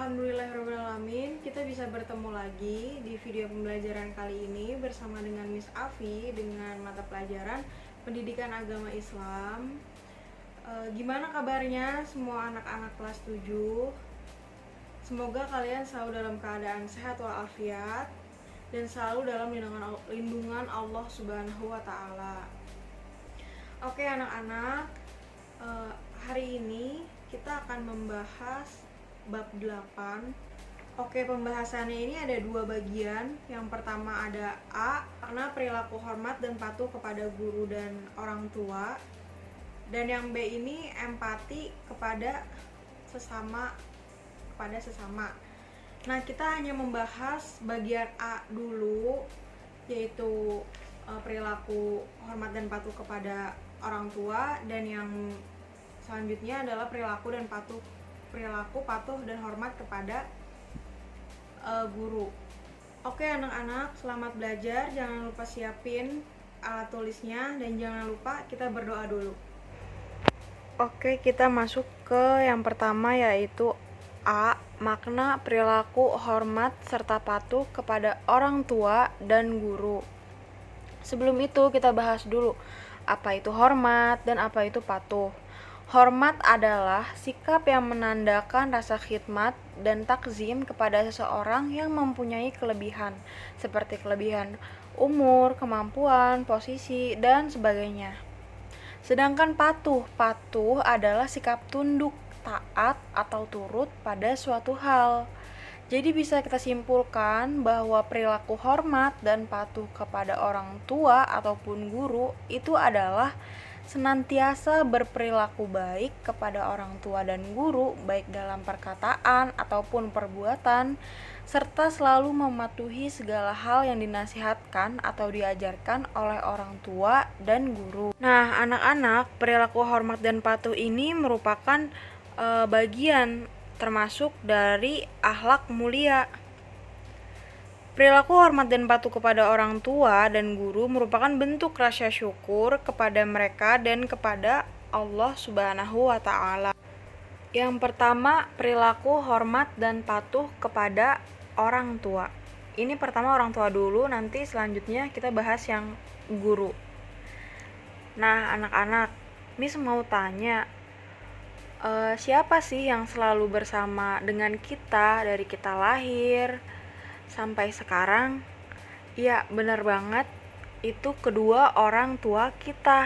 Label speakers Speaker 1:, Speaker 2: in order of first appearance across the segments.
Speaker 1: Alhamdulillahirrahmanirrahim, kita bisa bertemu lagi di video pembelajaran kali ini bersama dengan Miss Afi dengan mata pelajaran Pendidikan Agama Islam. Gimana kabarnya semua anak-anak kelas 7? Semoga kalian selalu dalam keadaan sehat walafiat dan selalu dalam lindungan Allah Subhanahu wa Ta'ala. Oke anak-anak, hari ini kita akan membahas bab 8. Oke, pembahasannya ini ada dua bagian. Yang pertama ada A, makna perilaku hormat dan patuh kepada guru dan orang tua. Dan yang B ini empati kepada sesama. Nah, kita hanya membahas bagian A dulu, yaitu perilaku hormat dan patuh kepada orang tua, dan yang selanjutnya adalah perilaku patuh dan hormat kepada guru. Oke anak-anak, selamat belajar. Jangan lupa siapin alat tulisnya dan jangan lupa kita berdoa dulu. Oke, kita masuk ke yang pertama, yaitu A, makna perilaku hormat serta patuh kepada orang tua dan guru. Sebelum itu kita bahas dulu apa itu hormat dan apa itu patuh. Hormat adalah sikap yang menandakan rasa khidmat dan takzim kepada seseorang yang mempunyai kelebihan, seperti kelebihan umur, kemampuan, posisi, dan sebagainya. Sedangkan patuh adalah sikap tunduk, taat, atau turut pada suatu hal. Jadi bisa kita simpulkan bahwa perilaku hormat dan patuh kepada orang tua ataupun guru itu adalah senantiasa berperilaku baik kepada orang tua dan guru, baik dalam perkataan ataupun perbuatan, serta selalu mematuhi segala hal yang dinasihatkan atau diajarkan oleh orang tua dan guru. Nah, anak-anak, perilaku hormat dan patuh ini merupakan bagian termasuk dari akhlak mulia. Perilaku hormat dan patuh kepada orang tua dan guru merupakan bentuk rasa syukur kepada mereka dan kepada Allah Subhanahu wa Ta'ala. Yang pertama, perilaku hormat dan patuh kepada orang tua. Ini pertama orang tua dulu, nanti selanjutnya kita bahas yang guru. Nah, anak-anak, Miss mau tanya, siapa sih yang selalu bersama dengan kita dari kita lahir sampai sekarang? Ya, benar banget, itu kedua orang tua kita.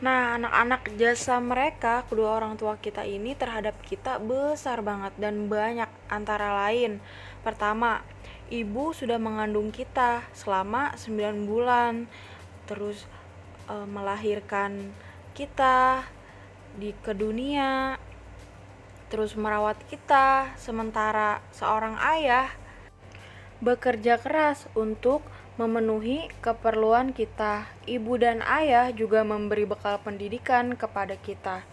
Speaker 1: Nah, anak-anak, jasa mereka, kedua orang tua kita ini terhadap kita besar banget dan banyak, antara lain. Pertama, ibu sudah mengandung kita selama 9 bulan, terus melahirkan kita ke dunia, terus merawat kita, sementara seorang ayah bekerja keras untuk memenuhi keperluan kita. Ibu dan ayah juga memberi bekal pendidikan kepada kita.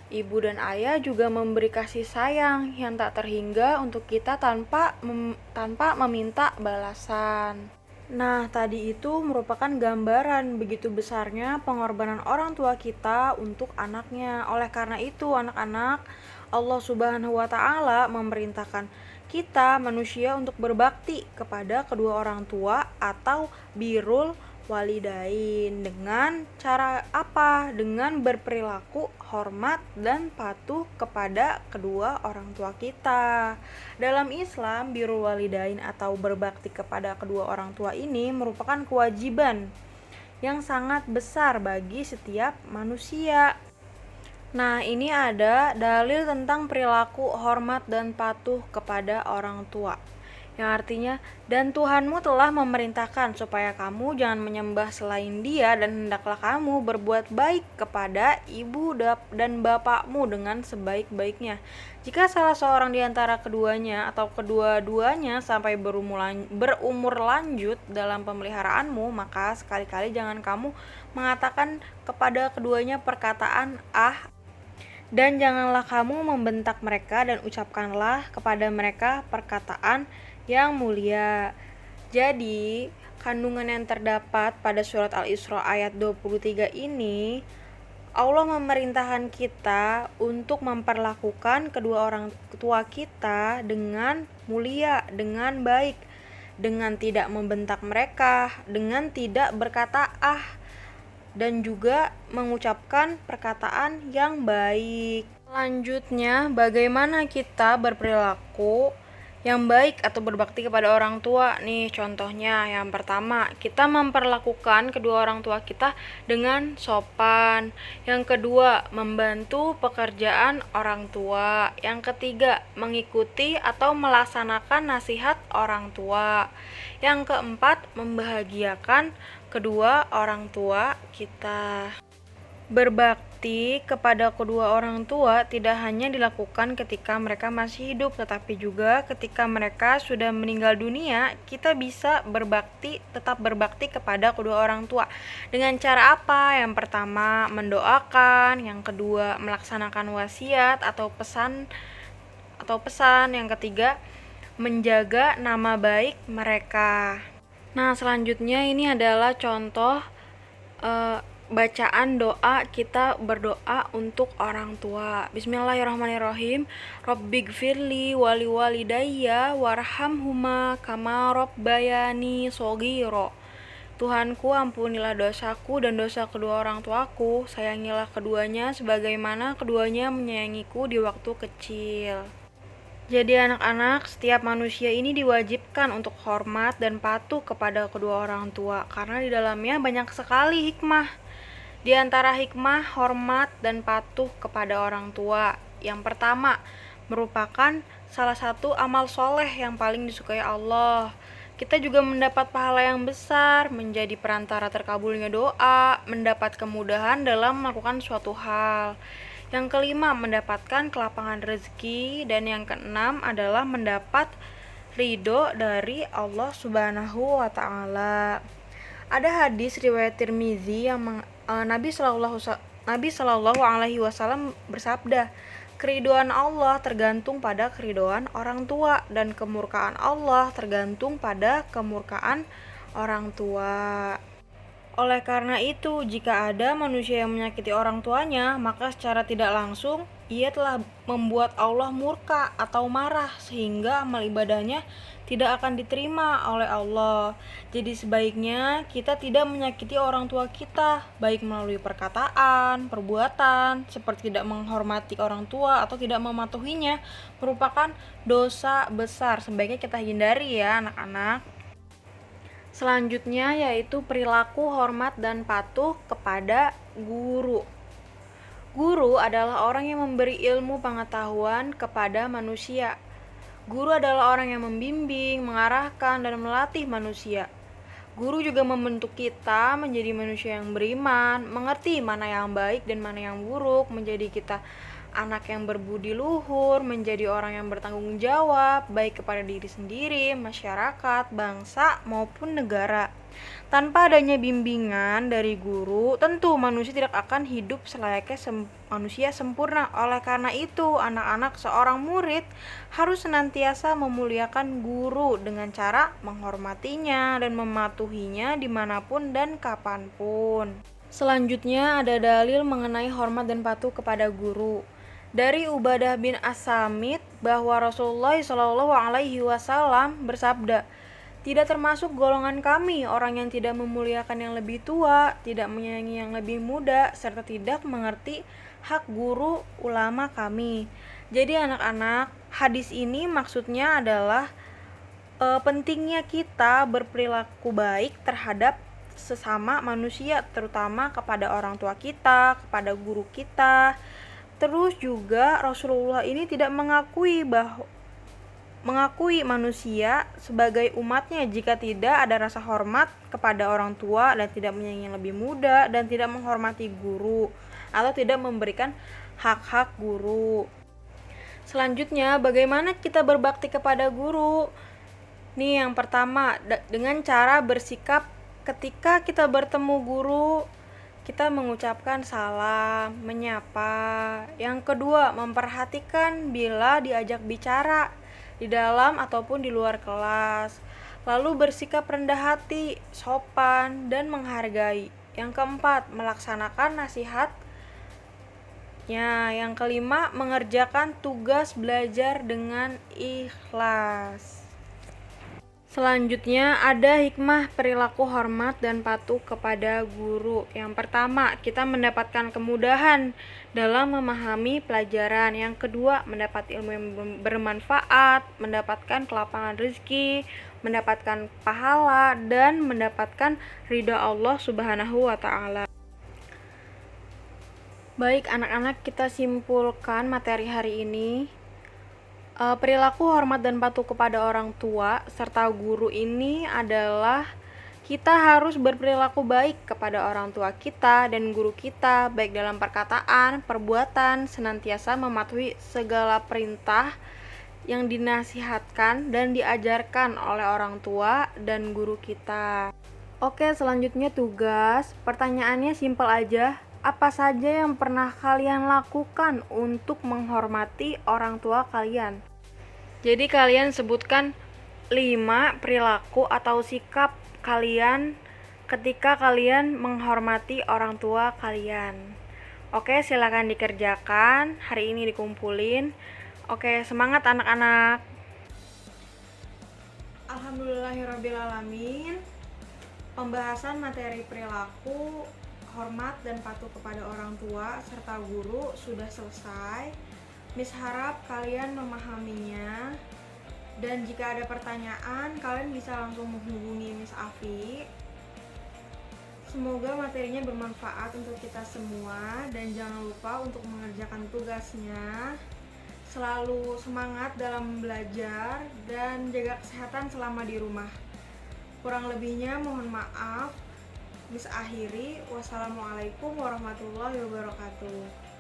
Speaker 1: Ibu dan ayah juga memberi kasih sayang yang tak terhingga untuk kita tanpa meminta balasan. Nah, tadi itu merupakan gambaran begitu besarnya pengorbanan orang tua kita untuk anaknya. Oleh karena itu, anak-anak, Allah Subhanahu wa Ta'ala memerintahkan kita manusia untuk berbakti kepada kedua orang tua atau birrul walidain. Dengan cara apa? Dengan berperilaku hormat dan patuh kepada kedua orang tua kita. Dalam Islam, birrul walidain atau berbakti kepada kedua orang tua ini merupakan kewajiban yang sangat besar bagi setiap manusia. Nah, ini ada dalil tentang perilaku hormat dan patuh kepada orang tua, yang artinya, dan Tuhanmu telah memerintahkan supaya kamu jangan menyembah selain Dia, dan hendaklah kamu berbuat baik kepada ibu dan bapakmu dengan sebaik-baiknya. Jika salah seorang di antara keduanya atau kedua-duanya sampai berumur lanjut dalam pemeliharaanmu, maka sekali-kali jangan kamu mengatakan kepada keduanya perkataan dan janganlah kamu membentak mereka, dan ucapkanlah kepada mereka perkataan yang mulia. Jadi, kandungan yang terdapat pada surat Al-Isra ayat 23 ini Allah memerintahkan kita untuk memperlakukan kedua orang tua kita dengan mulia, dengan baik, dengan tidak membentak mereka, dengan tidak berkata ah, dan juga mengucapkan perkataan yang baik. Selanjutnya, bagaimana kita berperilaku yang baik atau berbakti kepada orang tua. Nih contohnya, yang pertama, kita memperlakukan kedua orang tua kita dengan sopan. Yang kedua, membantu pekerjaan orang tua. Yang ketiga, mengikuti atau melaksanakan nasihat orang tua. Yang keempat, membahagiakan kedua orang tua kita. Berbakti kepada kedua orang tua tidak hanya dilakukan ketika mereka masih hidup, tetapi juga ketika mereka sudah meninggal dunia, kita bisa tetap berbakti kepada kedua orang tua. Dengan cara apa? Yang pertama, mendoakan, yang kedua, melaksanakan wasiat atau pesan, yang ketiga, menjaga nama baik mereka. Nah, selanjutnya ini adalah contoh bacaan doa kita berdoa untuk orang tua. Bismillahirrahmanirrahim. Rabbighfirli wali walidayya warhamhuma kama rabbayani shaghira. Tuhanku, ampunilah dosaku dan dosa kedua orang tuaku, sayangilah keduanya sebagaimana keduanya menyayangiku di waktu kecil. Jadi anak-anak, setiap manusia ini diwajibkan untuk hormat dan patuh kepada kedua orang tua karena di dalamnya banyak sekali hikmah. Di antara hikmah, hormat dan patuh kepada orang tua. Yang pertama, merupakan salah satu amal soleh yang paling disukai Allah. Kita juga mendapat pahala yang besar, menjadi perantara terkabulnya doa, mendapat kemudahan dalam melakukan suatu hal. Yang kelima, mendapatkan kelapangan rezeki. Dan yang keenam adalah mendapat ridho dari Allah Subhanahu wa Ta'ala. Ada hadis riwayat Tirmizi yang Nabi Shallallahu Alaihi Wasallam bersabda, keriduan Allah tergantung pada keriduan orang tua dan kemurkaan Allah tergantung pada kemurkaan orang tua. Oleh karena itu, jika ada manusia yang menyakiti orang tuanya, maka secara tidak langsung ia telah membuat Allah murka atau marah sehingga amal ibadahnya tidak akan diterima oleh Allah. Jadi sebaiknya kita tidak menyakiti orang tua kita, baik melalui perkataan, perbuatan, seperti tidak menghormati orang tua atau tidak mematuhinya, merupakan dosa besar. Sebaiknya kita hindari ya anak-anak. Selanjutnya yaitu perilaku hormat dan patuh kepada guru. Guru adalah orang yang memberi ilmu pengetahuan kepada manusia. Guru adalah orang yang membimbing, mengarahkan, dan melatih manusia. Guru juga membentuk kita menjadi manusia yang beriman, mengerti mana yang baik dan mana yang buruk, menjadi kita anak yang berbudi luhur, menjadi orang yang bertanggung jawab, baik kepada diri sendiri, masyarakat, bangsa, maupun negara. Tanpa adanya bimbingan dari guru, tentu manusia tidak akan hidup selayaknya manusia sempurna. Oleh karena itu, anak-anak seorang murid harus senantiasa memuliakan guru dengan cara menghormatinya dan mematuhinya dimanapun dan kapanpun. Selanjutnya ada dalil mengenai hormat dan patuh kepada guru. Dari Ubadah bin As-Samit bahwa Rasulullah SAW bersabda, tidak termasuk golongan kami orang yang tidak memuliakan yang lebih tua, tidak menyayangi yang lebih muda, serta tidak mengerti hak guru ulama kami. Jadi anak-anak, hadis ini maksudnya adalah pentingnya kita berperilaku baik terhadap sesama manusia, terutama kepada orang tua kita, kepada guru kita. Terus juga Rasulullah ini tidak mengakui manusia sebagai umatnya jika tidak ada rasa hormat kepada orang tua dan tidak menyayangi yang lebih muda dan tidak menghormati guru atau tidak memberikan hak-hak guru. Selanjutnya, bagaimana kita berbakti kepada guru? Nih yang pertama, dengan cara bersikap ketika kita bertemu guru, kita mengucapkan salam, menyapa. Yang kedua, memperhatikan bila diajak bicara di dalam ataupun di luar kelas. Lalu bersikap rendah hati, sopan, dan menghargai. Yang keempat, melaksanakan nasihat selanjutnya, yang kelima, mengerjakan tugas belajar dengan ikhlas. Selanjutnya, ada hikmah perilaku hormat dan patuh kepada guru. Yang pertama, kita mendapatkan kemudahan dalam memahami pelajaran. Yang kedua, mendapat ilmu yang bermanfaat, mendapatkan kelapangan rezeki, mendapatkan pahala, dan mendapatkan ridha Allah Subhanahu wa Ta'ala. Baik anak-anak, kita simpulkan materi hari ini. Perilaku hormat dan patuh kepada orang tua serta guru ini adalah kita harus berperilaku baik kepada orang tua kita dan guru kita, baik dalam perkataan, perbuatan, senantiasa mematuhi segala perintah yang dinasihatkan dan diajarkan oleh orang tua dan guru kita. Oke, selanjutnya tugas. Pertanyaannya simpel aja. Apa saja yang pernah kalian lakukan untuk menghormati orang tua kalian? Jadi kalian sebutkan 5 perilaku atau sikap kalian ketika kalian menghormati orang tua kalian. Oke, silakan dikerjakan. Hari ini dikumpulin. Oke, semangat anak-anak. Alhamdulillahirrabbilalamin. Pembahasan materi perilaku hormat dan patuh kepada orang tua serta guru sudah selesai. Miss harap kalian memahaminya, dan jika ada pertanyaan kalian bisa langsung menghubungi Miss Afi. Semoga materinya bermanfaat untuk kita semua, dan jangan lupa untuk mengerjakan tugasnya. Selalu semangat dalam belajar dan jaga kesehatan selama di rumah. Kurang lebihnya mohon maaf. Miss akhiri. Wassalamualaikum warahmatullahi wabarakatuh.